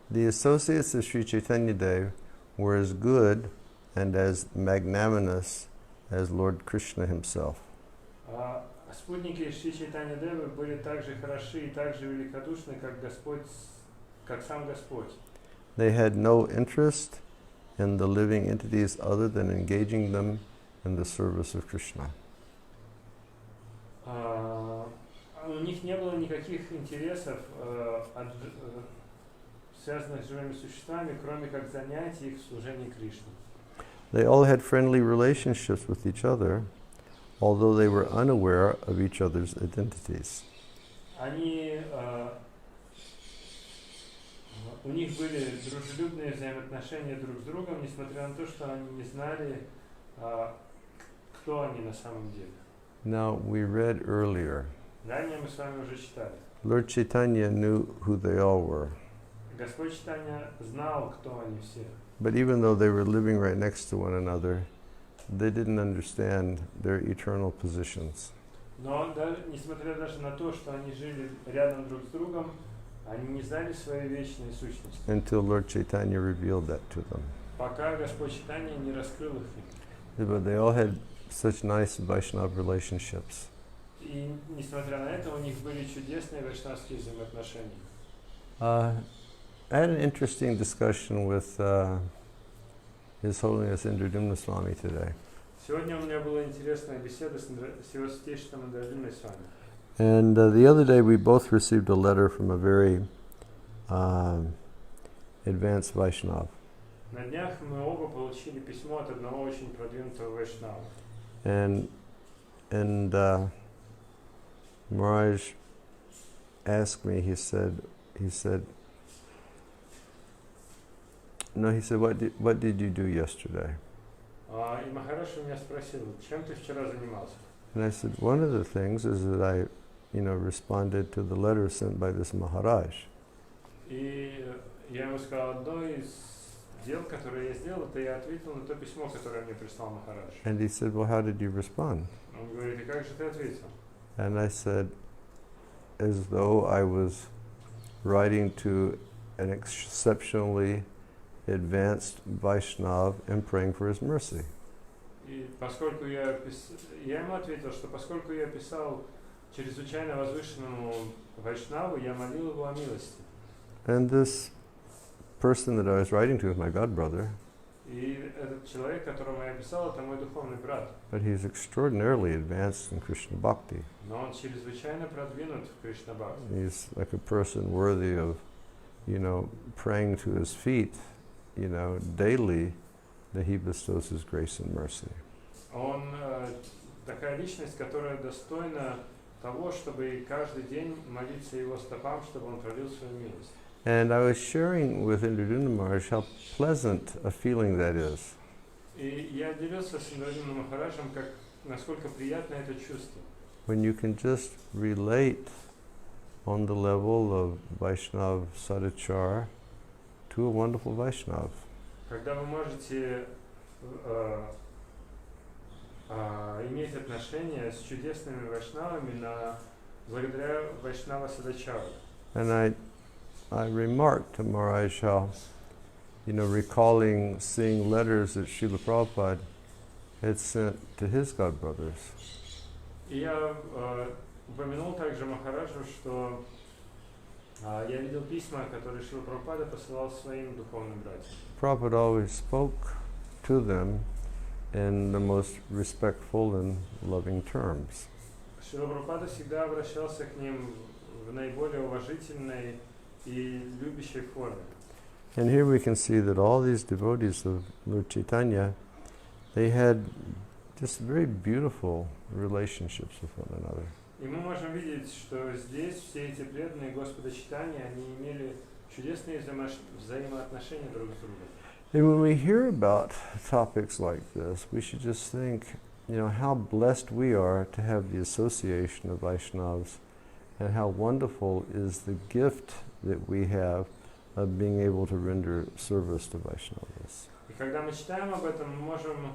the associates of Sri Chaitanya Dev were as good and as magnanimous as Lord Krishna himself. Спутники Шри Чайтанья Девы были так же хороши и так же великодушны, как сам Господь. They had no interest in the living entities other than engaging them in the service of Krishna. У них не было никаких интересов, связанных с живыми существами, кроме как занятий их в служении Кришне. They all had friendly relationships with each other, although they were unaware of each other's identities. У них были дружелюбные взаимоотношения друг с другом, несмотря на то, что они не знали, кто они на самом деле. Now, we read earlier, Ранее мы с вами уже читали. Lord Chaitanya knew who they all were. Господь Чайтанья знал, кто они все. But even though they were living right next to one another, they didn't understand their eternal positions. Но несмотря даже на то, что они жили рядом друг с другом, они не знали своей вечной сущности. Until Lord Chaitanya revealed that to them. Пока Господь Чайтанья не раскрыл их им. But they all had such nice Vaishnava relationships. И несмотря на это, у них были чудесные вайшнавские взаимоотношения. I had an interesting discussion with His Holiness Indradumna Swami today. Сегодня у меня была интересная беседа с Его Святейшеством Индрадумной Свами. And the other day we both received a letter from a very advanced Vaishnava. На днях мы оба получили письмо от одного очень продвинутого вайшнава. And Maharaj asked me, he said, what did you do yesterday? И Махараш у меня спросил, чем ты вчера занимался? And I said, one of the things is that I, responded to the letter sent by this Maharaj. И я ему сказал, одно из дел, которое я сделал, это я ответил на то письмо, которое мне прислал Махараш. And he said, well, how did you respond? Он говорит, и как же ты ответил? And I said, as though I was writing to an exceptionally advanced Vaishnav and praying for his mercy. И поскольку я ему ответил, что поскольку я писал чрезвычайно возвышенному вайшнаву, я молил его о милости. And this person that I was writing to was my godbrother. И этот человек, которого я описал, это мой духовный брат. But he's extraordinarily advanced in Krishna Bhakti. Но он чрезвычайно продвинут в Кришна Бхакти. He's like a person worthy of, praying to his feet, daily, that he bestows his grace and mercy. Он такая личность, которая достойна того, чтобы каждый день молиться его стопам, чтобы он пролил свою милость. And I was sharing with Indraduna Maharaj how pleasant a feeling that is. И я делился с Индрадуна Махараджем, насколько приятно это чувство. When you can just relate on the level of Vaishnav Sadachar to a wonderful Vaishnav. Когда вы можете иметь отношения с чудесными вайшнавами благодаря Вайшнава Садачару. And I remarked to Maharaj how, recalling seeing letters that Srila Prabhupada had sent to his godbrothers. И я упомянул также Махараджу, что я видел письма, которые Шрила Прабхупада посылал своим духовным братьям. Prabhupada always spoke to them in the most respectful and loving terms. Шрила Прабхупада всегда обращался к ним в наиболее уважительной и любящей форме. And here we can see that all these devotees of Lord Chaitanya, they had just very beautiful relationships with one another. И мы можем видеть, что здесь все эти преданные Господа Чайтаньи, они имели чудесные взаимоотношения друг с другом. And when we hear about topics like this, we should just think, how blessed we are to have the association of Vaishnavas, and how wonderful is the gift that we have of being able to render service to Vaishnavas. И когда мы читаем об этом, мы можем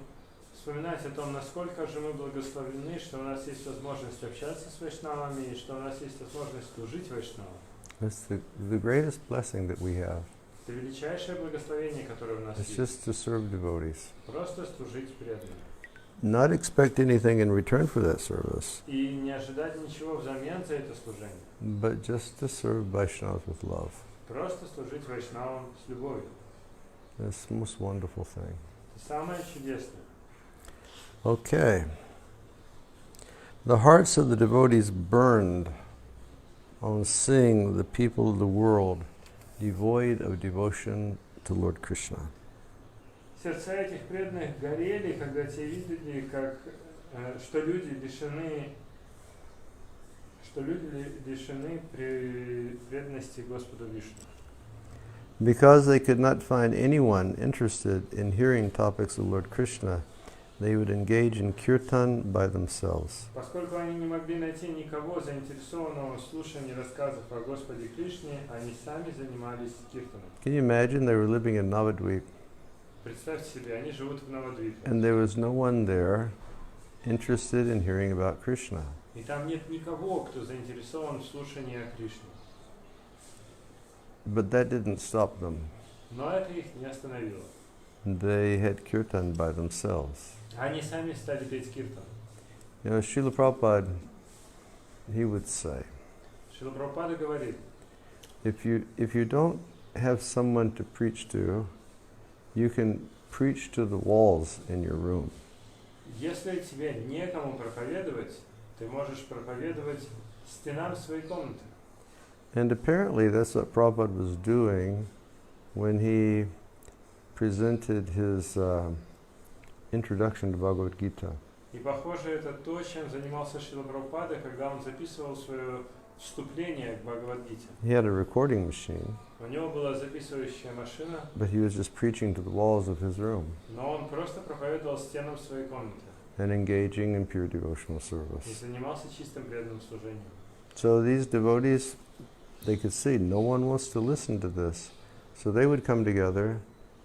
вспоминать о том, насколько же мы благословлены, что у нас есть возможность общаться с вайшнавами, и что у нас есть возможность служить вайшнавам. That's the greatest blessing that we have. Это величайшее благословение, которое у нас It's есть. just to serve devotees. Просто служить преданным. Not expect anything in return for that service, И не ожидать ничего взамен за это служение. but just to serve Vaishnavas with love. Просто служить вайшнавам с любовью. That's the most wonderful thing. Это самое чудесное. Okay. The hearts of the devotees burned on seeing the people of the world devoid of devotion to Lord Krishna. Сердца этих преданных горели, когда те видели, что люди лишены преданности Господу Вишну. Because they could not find anyone interested in hearing topics of Lord Krishna, they would engage in kirtan by themselves. Поскольку они не могли найти никого заинтересованного в слушании рассказов о Господе Кришне, они сами занимались киртаном. Can you imagine they were living in Navadvip Представьте себе, они живут в Навадвипе. and there was no one there interested in hearing about Krishna? И там нет никого, кто заинтересован в слушании о Кришне. But that didn't stop them. Но это их не остановило. They had kirtan by themselves. Они сами стали петь киртан. Srila Prabhupada, he would say, Шрила Прабхупада говорит, if you don't have someone to preach to, you can preach to the walls in your room. если тебе некому проповедовать, ты можешь проповедовать стенам своей комнаты. And apparently that's what Prabhupada was doing when he presented his introduction to Bhagavad-gita. И похоже, это то, чем занимался Шрила Прабхупада, когда он записывал свое вступление к Бхагавад-гите. He had a recording machine, У него была записывающая машина, but he was just preaching to the walls of his room но он просто проповедовал стенам своей комнаты and engaging in pure devotional и service. занимался чистым преданным служением. So these devotees, they could see no one wants to listen to this. So they would come together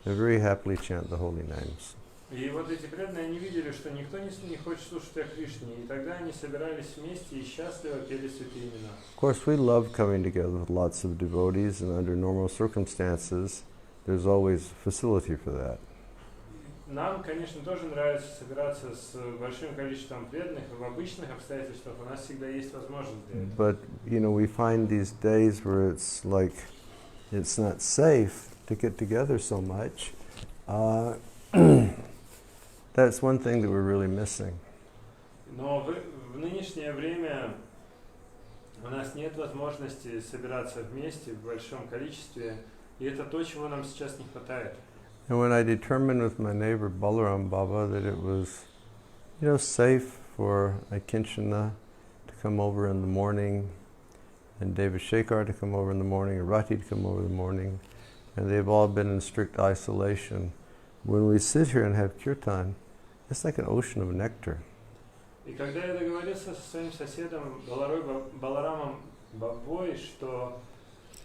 and very happily chant the holy names. И вот эти преданные, они видели, что никто не хочет слушать о Кришне, и тогда они собирались вместе и счастливо пели святые имена. Of course, we love coming together with lots of devotees, and under normal circumstances, there's always facility for that. Нам, конечно, тоже нравится собираться с большим количеством преданных, и в обычных обстоятельствах у нас всегда есть возможность для этого. But, we find these days where it's like, it's not safe to get together so much. That's one thing that we're really missing. Но в нынешнее время у нас нет возможности собираться вместе в большом количестве, и это то, чего нам сейчас не хватает. And when I determined with my neighbor Balaram Baba that it was, safe for Akinchana to come over in the morning, and David Shekhar to come over in the morning, and Rati to come over in the morning, and they've all been in strict isolation. When we sit here and have kirtan, it's like an ocean of nectar. И когда я договорился со своим соседом Баларамом Бабой, что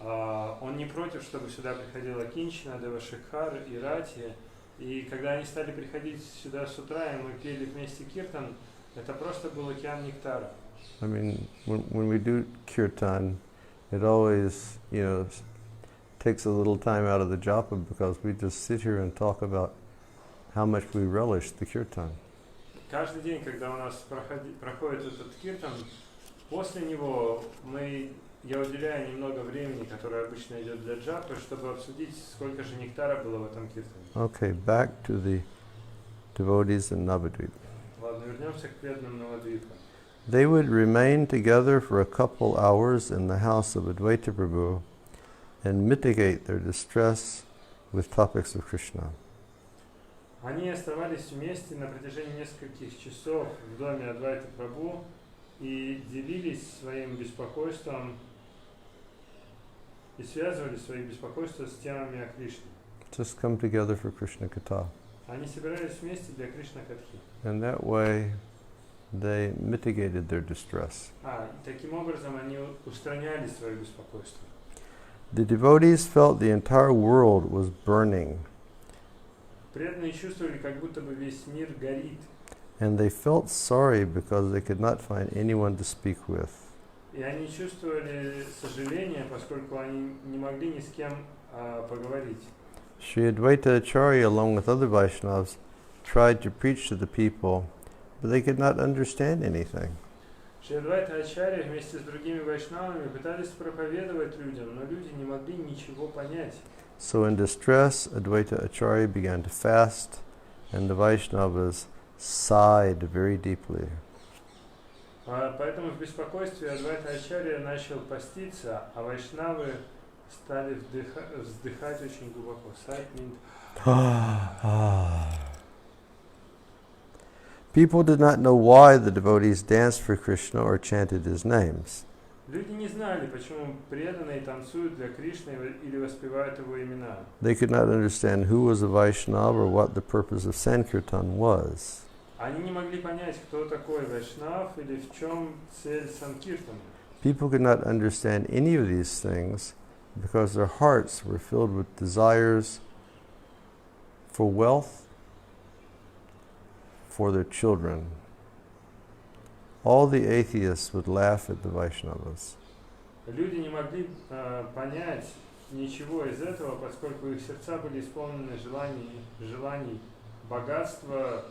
он не против, чтобы сюда приходила Кинчина, Дева Шекхар и Рати, и когда они стали приходить сюда с утра, и мы пели вместе киртан, это просто был океан нектара. I mean, when we do kirtan, it always, takes a little time out of the japa because we just sit here and talk about how much we relish the kirtan. Каждый день, когда у нас проходит этот киртан, после него я уделяю немного времени, которое обычно идет для джапы, чтобы обсудить, сколько же нектара было в этом киртане. Okay, back to the devotees in Navadvip. Ладно, вернемся к преданным Навадвипа. They would remain together for a couple hours in the house of Advaita Prabhu and mitigate their distress with topics of Krishna. Они оставались вместе на протяжении нескольких часов в доме Адвайта Прабху и делились своим беспокойством и связывали свои беспокойства с темами о Кришне. Just come together for Krishna Katha. Они собирались вместе для Кришна Катхи. And that way they mitigated their distress. Таким образом они устраняли свое беспокойство. The devotees felt the entire world was burning. Преданные чувствовали, как будто бы весь мир горит. And they felt sorry because they could not find anyone to speak with. И они чувствовали сожаление, поскольку они не могли ни с кем поговорить. Sri Advaita Acharya, along with other Vaishnavas, tried to preach to the people, but they could not understand anything. Шри Адвайта Ачарья вместе с другими вайшнавами пытались проповедовать людям, но люди не могли ничего понять. So in distress, Advaita Acharya began to fast, and the Vaishnavas sighed very deeply. Поэтому в беспокойстве Адвайта Ачарья начал поститься, а вайшнавы стали вздыхать очень глубоко. Sigh means People did not know why the devotees danced for Krishna or chanted his names. Люди не знали, почему преданные танцуют для Кришны или воспевают его имена. They could not understand who was a Vaishnava or what the purpose of sankirtan was. Они не могли понять, кто такой вайшнав или в чем цель санкиртана. People could not understand any of these things because their hearts were filled with desires for wealth, for their children. All the atheists would laugh at the Vaishnavas. Люди не могли понять ничего из этого, поскольку их сердца были исполнены желаний богатства,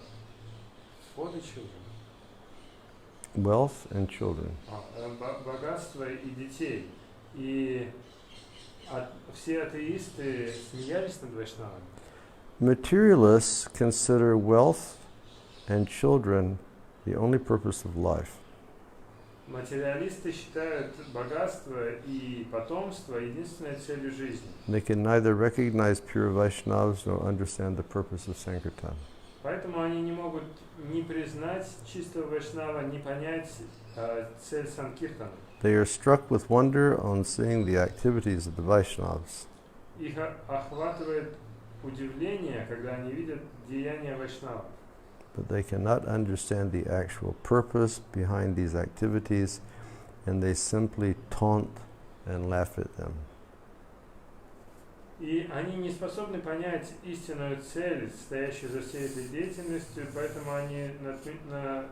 for the children. Wealth and children. Богатства и детей. И все атеисты смеялись над вайшнавами. Materialists consider wealth and children the only purpose of life. Материалисты считают богатство и потомство единственной целью жизни. They can neither recognize pure Vaishnavas nor understand the purpose of sankirtan. Поэтому они не могут ни признать чистого вайшнава, ни понять цель санкиртана. They are struck with wonder on seeing the activities of the Vaishnavas. Их охватывает удивление, когда они видят деяния вайшнава. But they cannot understand the actual purpose behind these activities, and they simply taunt and laugh at them. И они не способны понять истинную цель, стоящую за всей этой деятельностью, поэтому они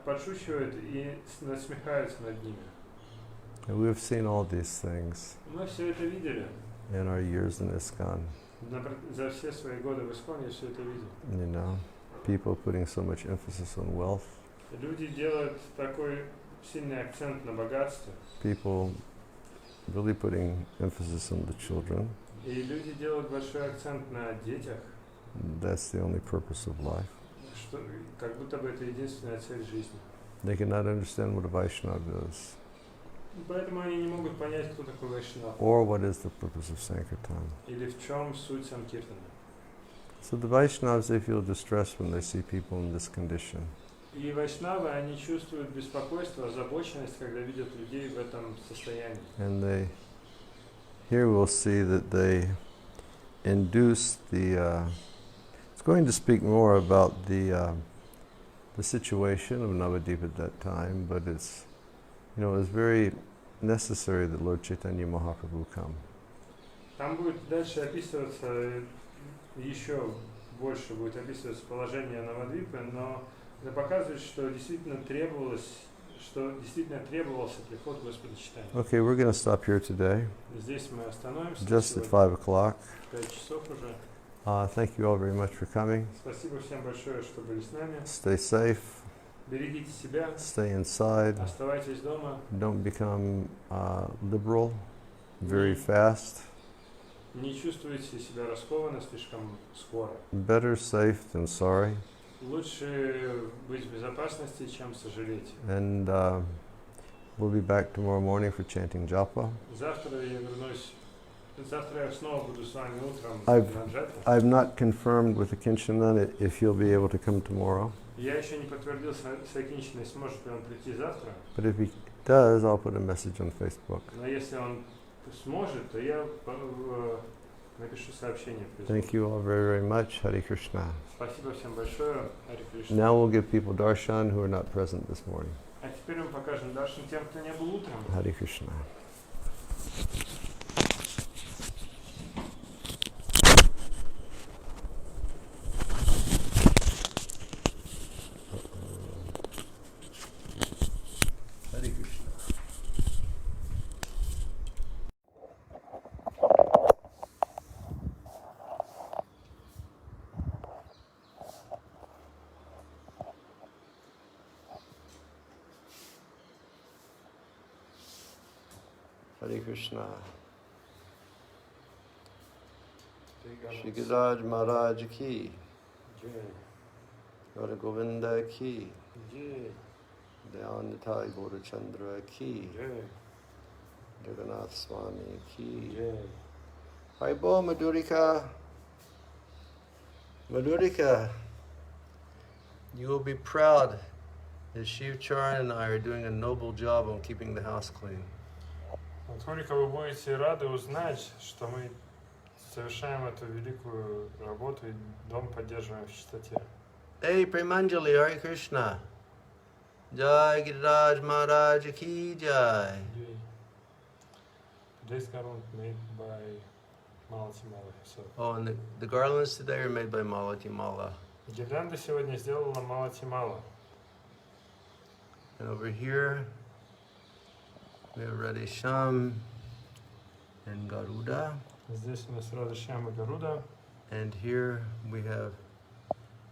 подшучивают и насмехаются над ними. And we have seen all these things Мы все это видели. in our years in ISKCON. За все свои годы в Исконе я все это видел. People putting so much emphasis on wealth. Люди делают такой сильный акцент на богатство. People really putting emphasis on the children. И люди делают большой акцент на детях. that's the only purpose of life. Что, как будто бы это единственная цель жизни. They cannot understand what a Vaishnava is, Поэтому они не могут понять, кто такой Вайшнав. or what is the purpose of sankirtana. Или в чем суть санкиртана. So the Vaishnavas, they feel distressed when they see people in this condition. И вайшнавы, они чувствуют беспокойство, озабоченность, когда видят людей в этом состоянии. And they, here we'll see that they induce the, it's going to speak more about the situation of Navadip at that time, but it's, it was very necessary that Lord Chaitanya Mahaprabhu come. Там будет дальше описываться, еще больше будет описываться положение Навадвипы, но это показывает, что действительно требовался приход Господа Чайтаньи. Okay, we're going to stop here today. Здесь мы остановимся. Just at 5 o'clock. 5 часов уже. Thank you all very much for coming. Спасибо всем большое, что были с нами. Stay safe. Берегите себя. Stay inside. Оставайтесь дома. Don't become liberal very fast. Не чувствуйте себя раскованно слишком скоро. Better safe than sorry. Лучше быть в безопасности, чем сожалеть. And we'll be back tomorrow morning for chanting japa. Завтра я вернусь. Завтра я снова буду с вами утром на джапе. I've not confirmed with the Kinshanan if he'll be able to come tomorrow. Я еще не подтвердил с Акинчиной, сможет ли он прийти завтра. But if he does, I'll put a message on Facebook. Но если он сможет, то я напишу сообщение в Facebook. Thank you all very, very much. Hare Krishna. Спасибо всем большое. Харе Кришна. Now we'll give people darshan who are not present this morning. А теперь мы покажем даршан тем, кто не был утром. Hare Krishna. Hare Krishna. Shri Giriraj Maharaj ki, Lord Govinda ki, Dayanatha Gaura-chandra ki, Jagannath Swami ki. Haribo Madhurika, Madhurika, you will be proud that Shiv Charan and I are doing a noble job on keeping the house clean. Мадхурика, вы будете рады узнать, что мы совершаем эту великую работу и дом поддерживаем в чистоте. Hey, Premanjali, Hare Krishna. Jai Giriraj Maharaj ki jai. Today's garland made by Malati Mala himself. Oh, and the garlands today are made by Malati Mala. Гирлянда сегодня сделала Малати Мала. And over here, we have Radhe Shyam and Garuda. Здесь у нас Рада Шьяма Гаруда. And here we have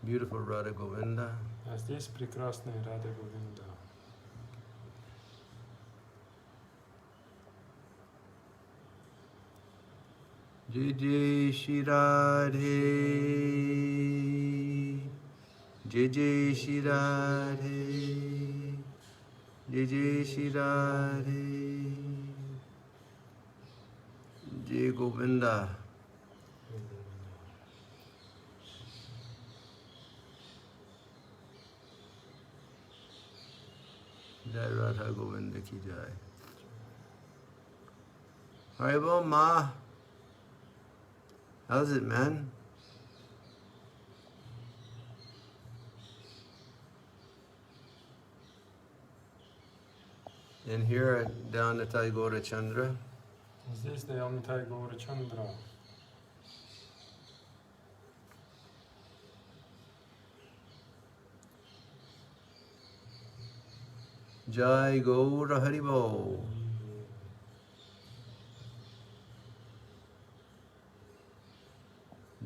beautiful Radha Govinda. А здесь прекрасная Рада Говинда. Jai Jai Shri Radhe, Jai Jai Shri Radhe, Jai Jai Shri Radhe, Jai Govinda. Jai Radha Govinda ki jai. Haribo Ma. How's it, man? And here down at Gaura-chandra. Здесь Даянатха Gaura-чандра. Jai Gaura Haribo.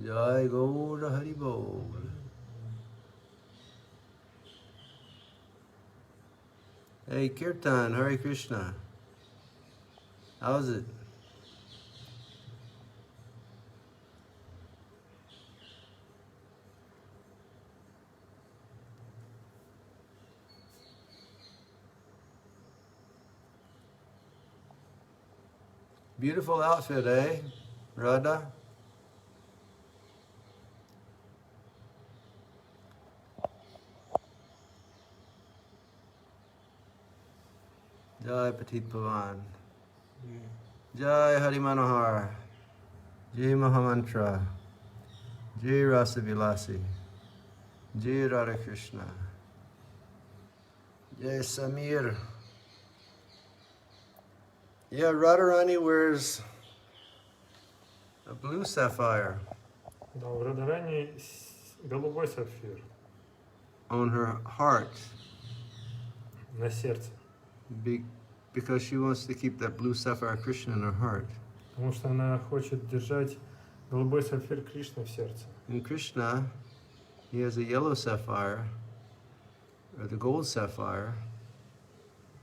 Jai Gaura Haribo. Hey Kirtan, Hare Krishna. How's it? Beautiful outfit, eh, Radha? Jai Patit Pavan. Jai Hari Manohar. Jai Mahamantra. Jai Rasa Vilasi. Jai Radha Krishna. Jai Samir. Yeah, Radharani wears a blue sapphire Да, у Радharani голубой сапфир on her heart на сердце. because she wants to keep that blue sapphire Krishna in her heart. Потому что она хочет держать голубой сапфир Кришны в сердце. And Krishna, he has a yellow sapphire, or the gold sapphire,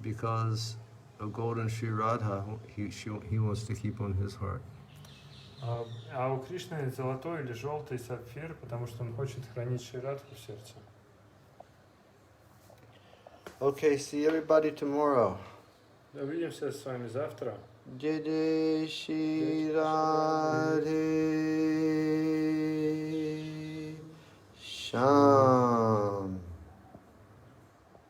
because of golden Sri Radha, he wants to keep on his heart. А у Кришны золотой или желтый сапфир, потому что он хочет хранить Шри Радху в сердце. Okay, see everybody tomorrow. Увидимся с вами завтра. Jai Jai Shri Radhe Shyam.